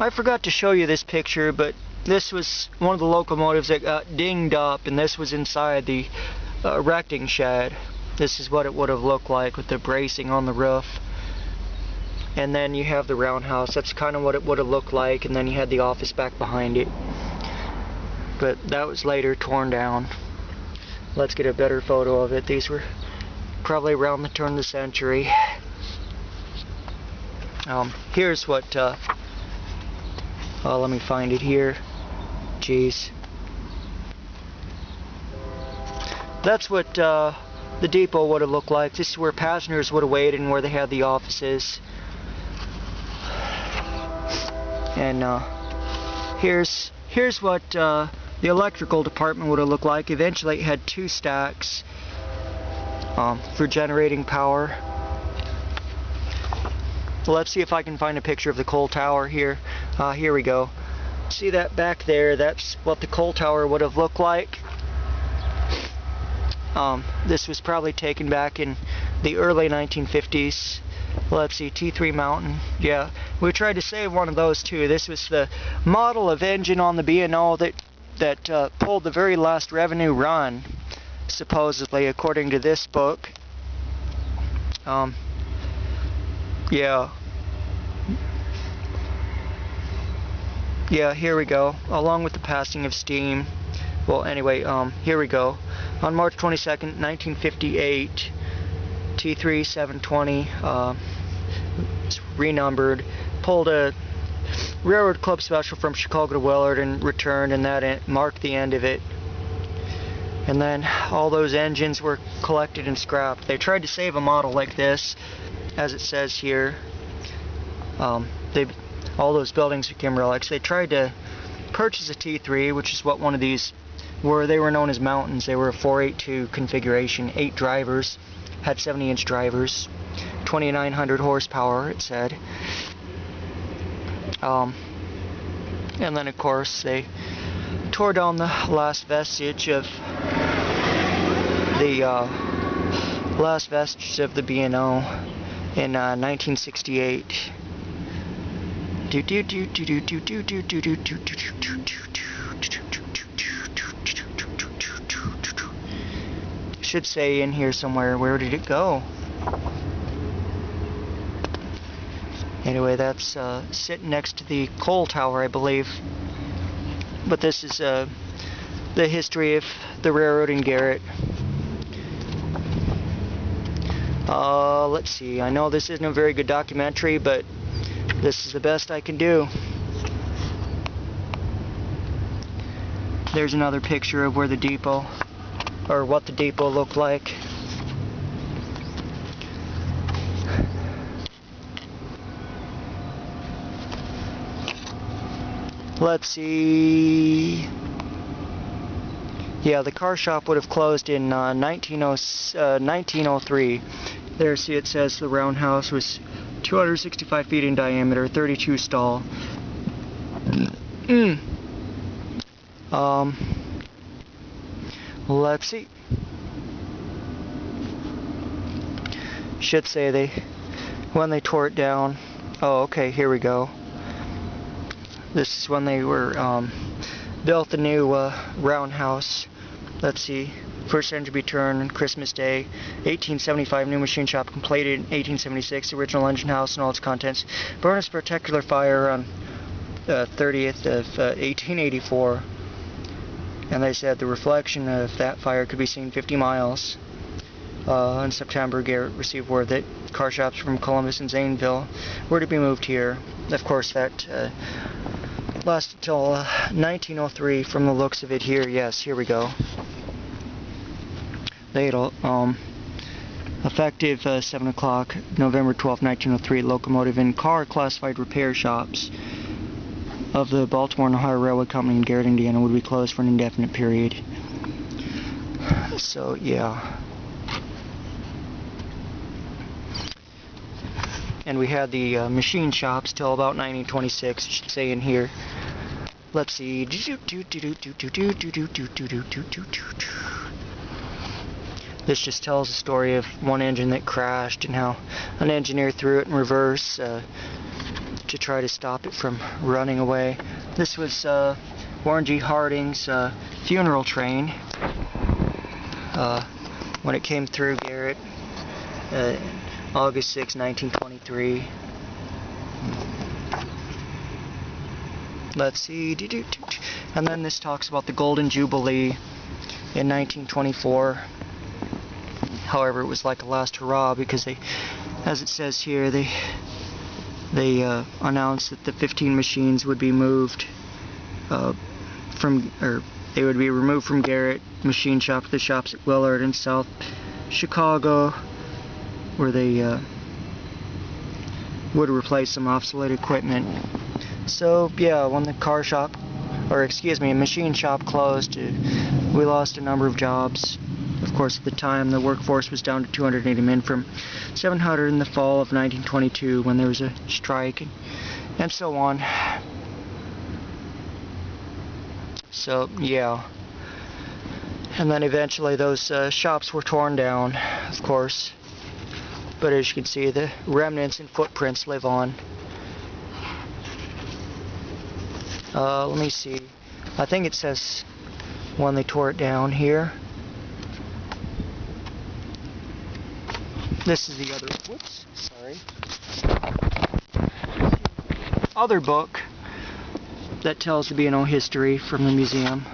I forgot to show you this picture, but this was one of the locomotives that got dinged up, and this was inside the erecting shed. This is what it would have looked like with the bracing on the roof. And then you have the roundhouse. That's kind of what it would have looked like, and then you had the office back behind it. But that was later torn down. Let's get a better photo of it. These were probably around the turn of the century. Here's what, let me find it here. Jeez. That's what the depot would have looked like. This is where passengers would have waited and where they had the offices. And here's what the electrical department would have looked like. Eventually it had 2 stacks for generating power. Let's see if I can find a picture of the coal tower here. Here we go. See that back there? That's what the coal tower would have looked like. This was probably taken back in the early 1950s. Let's see, T3 Mountain. Yeah, we tried to save one of those too. This was the model of engine on the B&O that pulled the very last revenue run, supposedly, according to this book. Yeah. Yeah, here we go. Along with the passing of steam. Well, anyway, here we go. On March 22nd, 1958, T3 720, it's renumbered, pulled a Railroad Club special from Chicago to Willard and returned, and that marked the end of it. And then all those engines were collected and scrapped. They tried to save a model like this, as it says here. All those buildings became relics. They tried to purchase a T3, which is what one of these were. They were known as mountains. They were a 482 configuration, 8 drivers, had 70-inch drivers, 2,900 horsepower, it said. And then, of course, they tore down the last vestige of the B&O in 1968. Should say in here somewhere, where did it go? Anyway, that's sitting next to the coal tower, I believe. But this is the history of the railroad in Garrett. Let's see, I know this isn't a very good documentary, but this is the best I can do. There's another picture of where the depot, or what the depot looked like. Let's see. Yeah, the car shop would have closed in 1903. There, see, it says the roundhouse was 265 feet in diameter, 32 stall. Let's see. Should say when they tore it down. Oh, okay, here we go. This is when they were built the new roundhouse. Let's see. First engine return on Christmas Day, 1875. New machine shop completed in 1876. The original engine house and all its contents burned in a spectacular fire on the 30th of 1884. And they said the reflection of that fire could be seen 50 miles. In September, Garrett received word that car shops from Columbus and Zanesville were to be moved here. Of course, that lasted until 1903 from the looks of it here. Yes, here we go. Effective 7 o'clock, November 12, 1903, locomotive and car classified repair shops of the Baltimore and Ohio Railway Company in Garrett, Indiana would be closed for an indefinite period. So, yeah. And we had the machine shops till about 1926, I should say in here. Let's see. This just tells the story of one engine that crashed and how an engineer threw it in reverse. to try to stop it from running away. This was Warren G. Harding's funeral train when it came through Garrett, August 6, 1923. Let's see. And then this talks about the Golden Jubilee in 1924. However, it was like a last hurrah because they, as it says here, they announced that the 15 machines would be moved they would be removed from Garrett Machine Shop to the shops at Willard in South Chicago, where they would replace some obsolete equipment. So yeah, when the machine shop closed, we lost a number of jobs. Of course, at the time, the workforce was down to 280 men from 700 in the fall of 1922 when there was a strike, and so on. So yeah, and then eventually those shops were torn down, of course. But as you can see, the remnants and footprints live on. Let me see. I think it says when they tore it down here. This is the other, whoops, sorry. Other book that tells the B&O history from the museum.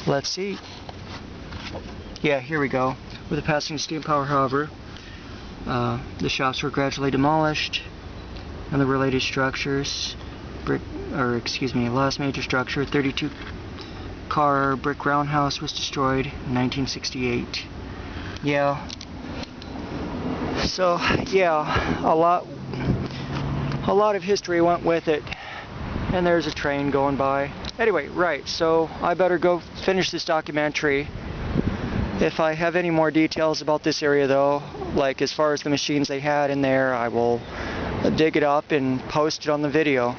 Let's see. Yeah, here we go. With the passing of steam power, however, the shops were gradually demolished, and the related structures, last major structure, 32-car brick roundhouse, was destroyed in 1968. Yeah. So yeah, a lot of history went with it, and there's a train going by. Anyway, right, so I better go finish this documentary. If I have any more details about this area though, like as far as the machines they had in there, I will dig it up and post it on the video.